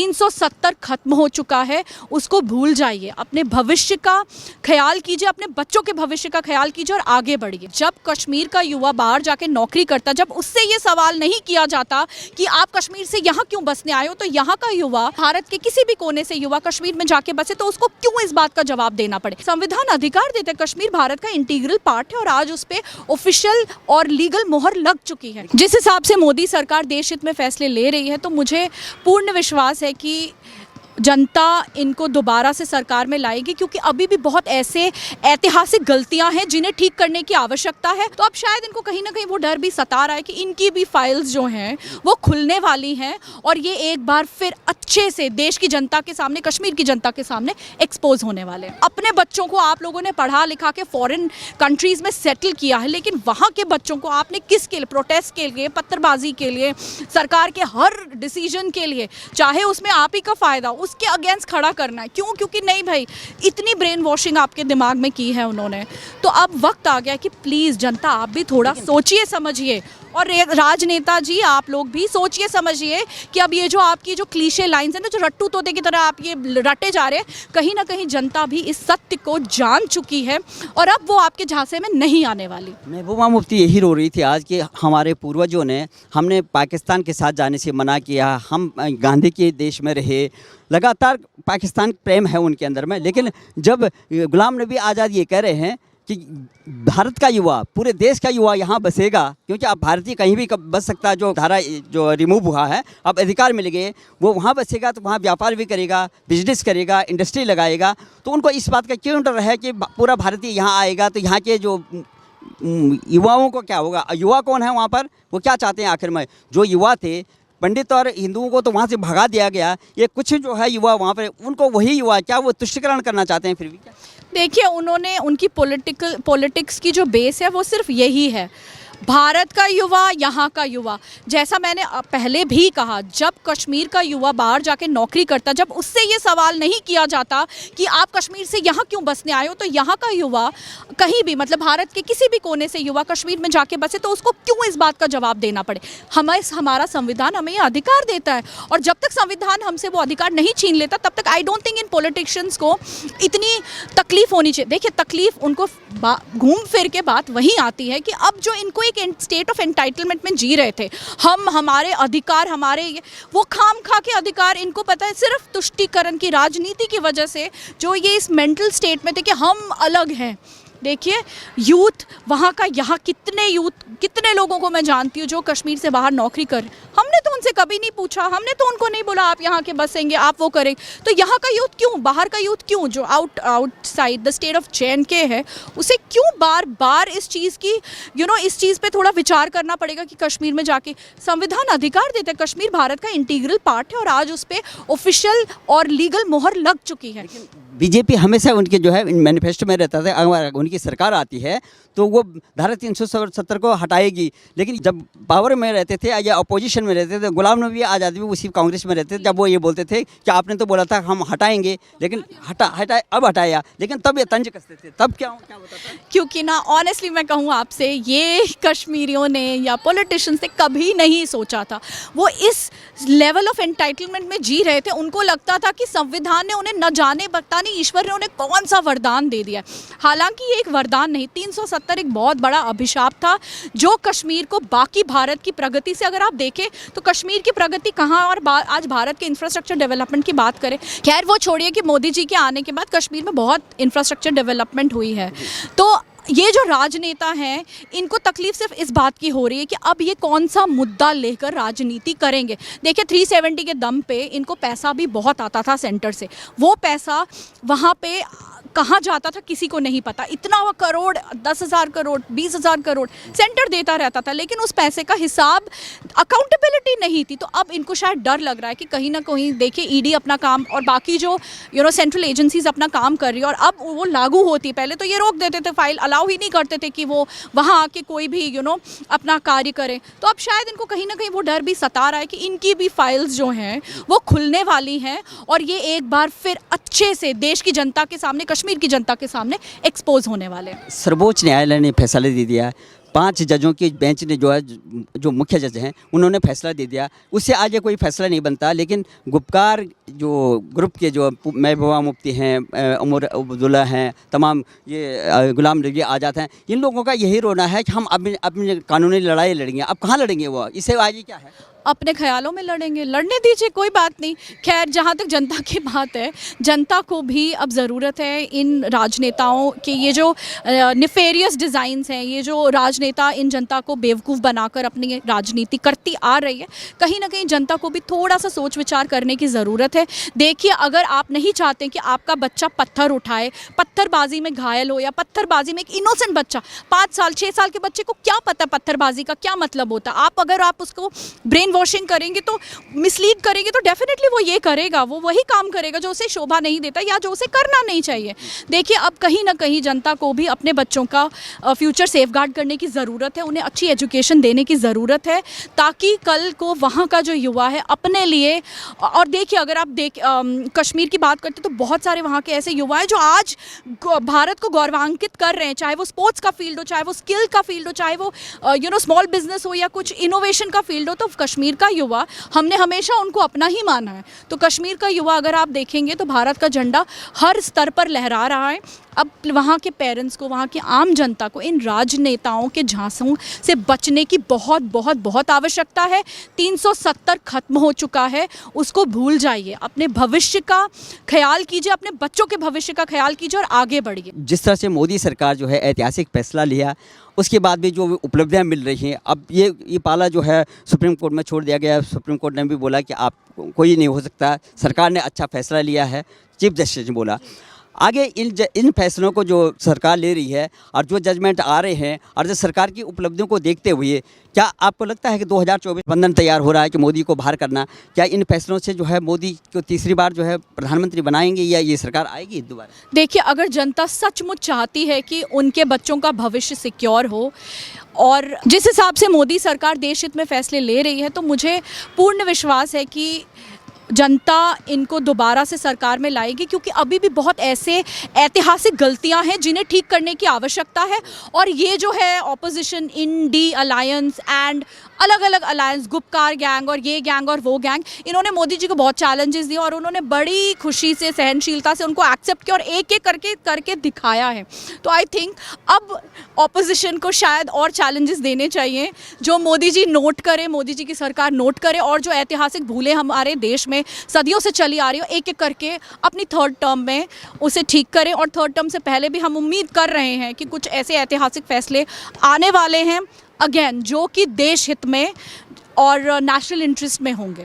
370 खत्म हो चुका है, उसको भूल जाइए। अपने भविष्य का ख्याल कीजिए, अपने बच्चों के भविष्य का ख्याल कीजिए और आगे बढ़िए। जब कश्मीर का युवा बाहर जाके नौकरी करता, जब उससे ये सवाल नहीं किया जाता कि आप कश्मीर से यहाँ क्यों बसने आए हो, तो यहाँ का युवा, भारत के किसी भी कोने से युवा कश्मीर में जाके बसे तो उसको क्यों इस बात का जवाब देना पड़े। संविधान अधिकार देते, कश्मीर भारत का इंटीग्रल पार्ट है और आज उस पे ऑफिशियल और लीगल मोहर लग चुकी है। जिस हिसाब से मोदी सरकार देश हित में फैसले ले रही है, तो मुझे पूर्ण विश्वास है कि जनता इनको दोबारा से सरकार में लाएगी, क्योंकि अभी भी बहुत ऐसे ऐतिहासिक गलतियां हैं जिन्हें ठीक करने की आवश्यकता है। तो अब शायद इनको कहीं ना कहीं वो डर भी सता रहा है कि इनकी भी फाइल्स जो हैं वो खुलने वाली हैं और ये एक बार फिर अच्छे से देश की जनता के सामने, कश्मीर की जनता के सामने एक्सपोज होने वाले हैं। अपने बच्चों को आप लोगों ने पढ़ा लिखा के फॉरेन कंट्रीज़ में सेटल किया है, लेकिन वहाँ के बच्चों को आपने किसके लिए, प्रोटेस्ट के लिए, पत्थरबाजी के लिए, सरकार के हर डिसीजन के लिए, चाहे उसमें आप ही का फ़ायदा, उसके अगेंस्ट खड़ा करना है। क्यों? क्योंकि नहीं भाई, इतनी ब्रेन वॉशिंग आपके दिमाग में की है उन्होंने। तो अब वक्त आ गया कि प्लीज़ जनता आप भी थोड़ा सोचिए समझिए, और राजनेता जी आप लोग भी सोचिए समझिए कि अब ये जो आपकी जो क्लीशे लाइंस हैं ना, जो रट्टू तोते की तरह आप ये रटे जा रहे हैं, कहीं ना कहीं जनता भी इस सत्य को जान चुकी है और अब वो आपके झांसे में नहीं आने वाली। महबूबा मुफ्ती यही रो रही थी आज कि हमारे पूर्वजों ने, हमने पाकिस्तान के साथ जाने से मना किया, हम गांधी के देश में रहे, लगातार पाकिस्तान प्रेम है उनके अंदर में, लेकिन जब गुलाम नबी आज़ाद ये कह रहे हैं कि भारत का युवा, पूरे देश का युवा यहाँ बसेगा, क्योंकि अब भारतीय कहीं भी बस सकता है, जो धारा जो रिमूव हुआ है, अब अधिकार मिल गए, वो वहाँ बसेगा तो वहाँ व्यापार भी करेगा, बिजनेस करेगा, इंडस्ट्री लगाएगा। तो उनको इस बात का क्यों डर है कि पूरा भारतीय यहाँ आएगा तो यहाँ के जो युवाओं को क्या होगा। युवा कौन है वहाँ पर, वो क्या चाहते हैं आखिर में? जो युवा थे पंडित और हिंदुओं को तो वहाँ से भगा दिया गया, ये कुछ जो है युवा वहाँ पर, उनको वही युवा, क्या वो तुष्टिकरण करना चाहते हैं फिर भी? क्या देखिए, उन्होंने, उनकी पॉलिटिक्स की जो बेस है वो सिर्फ यही है, भारत का युवा, यहाँ का युवा। जैसा मैंने पहले भी कहा, जब कश्मीर का युवा बाहर जाके नौकरी करता, जब उससे ये सवाल नहीं किया जाता कि आप कश्मीर से यहाँ क्यों बसने आए हो, तो यहाँ का युवा कहीं भी, मतलब भारत के किसी भी कोने से युवा कश्मीर में जाके बसे तो उसको क्यों इस बात का जवाब देना पड़े। हमारा संविधान हमें ये अधिकार देता है, और जब तक संविधान हमसे वो अधिकार नहीं छीन लेता, तब तक I don't think in politicians को इतनी तकलीफ होनी चाहिए। देखिए, तकलीफ उनको घूम फिर के बात वहीं आती है कि अब जो इनको एक स्टेट ऑफ एंटाइटलमेंट में जी रहे थे, हम हमारे अधिकार, हमारे वो खाम खा के अधिकार, इनको पता है सिर्फ तुष्टीकरण की राजनीति की वजह से जो ये इस मेंटल स्टेट में थे कि हम अलग हैं। देखिए, यूथ वहाँ का, यहाँ कितने लोगों को मैं जानती हूँ जो कश्मीर से बाहर नौकरी कर, हमने तो उनसे कभी नहीं पूछा, हमने तो उनको नहीं बोला आप यहाँ के बसेंगे, आप वो करेंगे। तो यहाँ का यूथ क्यों, बाहर का यूथ क्यों, जो outside the state of JNK है, उसे क्यों बार बार इस चीज़ की इस चीज़ पे थोड़ा विचार करना पड़ेगा कि कश्मीर में जाके, संविधान अधिकार देते, कश्मीर भारत का इंटीग्रल पार्ट है और आज उस पर ऑफिशियल और लीगल मोहर लग चुकी है। बीजेपी हमेशा उनके जो है मैनिफेस्टो में रहता था, अगर उनकी सरकार आती है तो वो धारा 370 को हटाएगी, लेकिन जब पावर में रहते थे या अपोजिशन में रहते थे, गुलाम नबी आज़ाद भी उसी कांग्रेस में रहते थे, जब वो ये बोलते थे कि आपने तो बोला था हम हटाएंगे, लेकिन अब हटाया, लेकिन तब ये तंज कसते थे, तब क्या होता था? क्योंकि ना, ऑनेस्टली मैं कहूँ आपसे, ये कश्मीरियों ने या पॉलिटिशियंस ने कभी नहीं सोचा था। वो इस लेवल ऑफ एंटाइटलमेंट में जी रहे थे, उनको लगता था कि संविधान ने उन्हें न जाने पता नहीं ईश्वर ने उन्हें कौन सा वरदान दे दिया। हालांकि ये एक वरदान नहीं, 370 एक बहुत बड़ा अभिशाप था जो कश्मीर को बाकी भारत की प्रगति से, अगर आप देखें तो कश्मीर की प्रगति कहाँ, और आज भारत के इंफ्रास्ट्रक्चर डेवलपमेंट की बात करें, खैर वो छोड़िए कि मोदी जी के आने के बाद कश्मीर में बहुत इंफ्रास्ट्रक्चर डेवलपमेंट हुई है। तो ये जो राजनेता हैं, इनको तकलीफ सिर्फ इस बात की हो रही है कि अब ये कौन सा मुद्दा लेकर राजनीति करेंगे। देखिए, 370 के दम पे इनको पैसा भी बहुत आता था सेंटर से, वो पैसा वहाँ पे कहाँ जाता था किसी को नहीं पता। इतना करोड़, 10,000 करोड़, 20,000 करोड़ सेंटर देता रहता था, लेकिन उस पैसे का हिसाब, अकाउंटेबिलिटी नहीं थी। तो अब इनको शायद डर लग रहा है कि कहीं ना कहीं, देखिए, ईडी अपना काम और बाकी जो सेंट्रल एजेंसीज अपना काम कर रही है, और अब वो लागू होती, पहले तो ये रोक देते थे, फाइल अलाउ ही नहीं करते थे कि वो वहाँ आके कोई भी अपना कार्य करें। तो अब शायद इनको कहीं ना कहीं वो डर भी सता रहा है कि इनकी भी फाइल्स जो हैं वो खुलने वाली हैं और ये एक बार फिर अच्छे से देश की जनता के सामने, कश्मीर की जनता के सामने एक्सपोज होने वाले हैं। सर्वोच्च न्यायालय ने फैसला दे दिया है, 5 जजों की बेंच ने जो है, जो मुख्य जज हैं, उन्होंने फैसला दे दिया। उससे आगे कोई फैसला नहीं बनता। लेकिन गुपकार जो ग्रुप के जो महबूबा मुफ्ती हैं, उमर अब्दुल्ला हैं, तमाम ये गुलाम नबी आज़ाद हैं, इन लोगों का यही रोना है कि हम अपनी कानूनी लड़ाई लड़ेंगे। अब कहाँ लड़ेंगे वो? इससे आगे क्या है? अपने ख्यालों में लड़ेंगे, लड़ने दीजिए, कोई बात नहीं। खैर, जहाँ तक जनता की बात है, जनता को भी अब ज़रूरत है इन राजनेताओं के ये जो निफेरियस डिज़ाइंस हैं, ये जो राजनेता इन जनता को बेवकूफ़ बनाकर अपनी राजनीति करती आ रही है, कहीं ना कहीं जनता को भी थोड़ा सा सोच विचार करने की ज़रूरत है। देखिए, अगर आप नहीं चाहते कि आपका बच्चा पत्थर उठाए, पत्थरबाजी में घायल हो, या पत्थरबाजी में एक इनोसेंट बच्चा, 5 साल 6 साल के बच्चे को क्या पता पत्थरबाजी का क्या मतलब होता है, अगर आप उसको ब्रेन वॉशिंग करेंगे, तो मिसलीड करेंगे, तो डेफिनेटली वो ये करेगा, वो वही काम करेगा जो उसे शोभा नहीं देता या जो उसे करना नहीं चाहिए। देखिए, अब कहीं ना कहीं जनता को भी अपने बच्चों का फ्यूचर सेफगार्ड करने की ज़रूरत है, उन्हें अच्छी एजुकेशन देने की ज़रूरत है, ताकि कल को वहाँ का जो युवा है अपने लिए, और देखिए, अगर आप कश्मीर की बात करते तो बहुत सारे वहाँ के ऐसे युवा हैं जो आज भारत को गौरवान्वित कर रहे हैं, चाहे वो स्पोर्ट्स का फील्ड हो, चाहे वो स्किल का फील्ड हो, चाहे वो स्मॉल बिजनेस हो, या कुछ इनोवेशन का फील्ड हो। तो कश्मीर का युवा, हमने हमेशा उनको अपना ही माना है। तो कश्मीर का युवा अगर आप देखेंगे तो भारत का झंडा हर स्तर पर लहरा रहा है। अब वहाँ के पेरेंट्स को, वहाँ की आम जनता को इन राजनेताओं के झांसों से बचने की बहुत बहुत बहुत आवश्यकता है। 370 खत्म हो चुका है, उसको भूल जाइए। अपने भविष्य का ख्याल कीजिए, अपने बच्चों के भविष्य का ख्याल कीजिए और आगे बढ़िए। जिस तरह से मोदी सरकार जो है ऐतिहासिक फैसला लिया, उसके बाद भी जो उपलब्धियां मिल रही हैं, अब ये पाला जो है सुप्रीम कोर्ट में छोड़ दिया गया। सुप्रीम कोर्ट ने भी बोला कि आप कोई नहीं हो सकता, सरकार ने अच्छा फैसला लिया है, चीफ जस्टिस ने बोला। आगे इन फैसलों को जो सरकार ले रही है और जो जजमेंट आ रहे हैं, और जो सरकार की उपलब्धियों को देखते हुए, क्या आपको लगता है कि 2024 बंधन तैयार हो रहा है कि मोदी को बाहर करना? क्या इन फैसलों से जो है मोदी को तीसरी बार जो है प्रधानमंत्री बनाएंगे, या ये सरकार आएगी दोबारा? देखिए, अगर जनता सचमुच चाहती है कि उनके बच्चों का भविष्य सिक्योर हो, और जिस हिसाब से मोदी सरकार देश हित में फैसले ले रही है, तो मुझे पूर्ण विश्वास है कि जनता इनको दोबारा से सरकार में लाएगी, क्योंकि अभी भी बहुत ऐसे ऐतिहासिक गलतियां हैं जिन्हें ठीक करने की आवश्यकता है। और ये जो है ऑपोजिशन, इंडी अलायंस एंड अलग अलग अलायंस, गुपकार गैंग और ये गैंग और वो गैंग, इन्होंने मोदी जी को बहुत चैलेंजेस दिए और उन्होंने बड़ी खुशी से, सहनशीलता से उनको एक्सेप्ट किया और एक एक करके दिखाया है। तो आई थिंक अब ऑपोजिशन को शायद और चैलेंजेस देने चाहिए, जो मोदी जी नोट करें, मोदी जी की सरकार नोट करे, और जो ऐतिहासिक भूलें हमारे देश में सदियों से चली आ रही हो, एक एक करके अपनी थर्ड टर्म में उसे ठीक करें। और थर्ड टर्म से पहले भी हम उम्मीद कर रहे हैं कि कुछ ऐसे ऐतिहासिक फैसले आने वाले हैं, अगेन, जो कि देश हित में और नेशनल इंटरेस्ट में होंगे।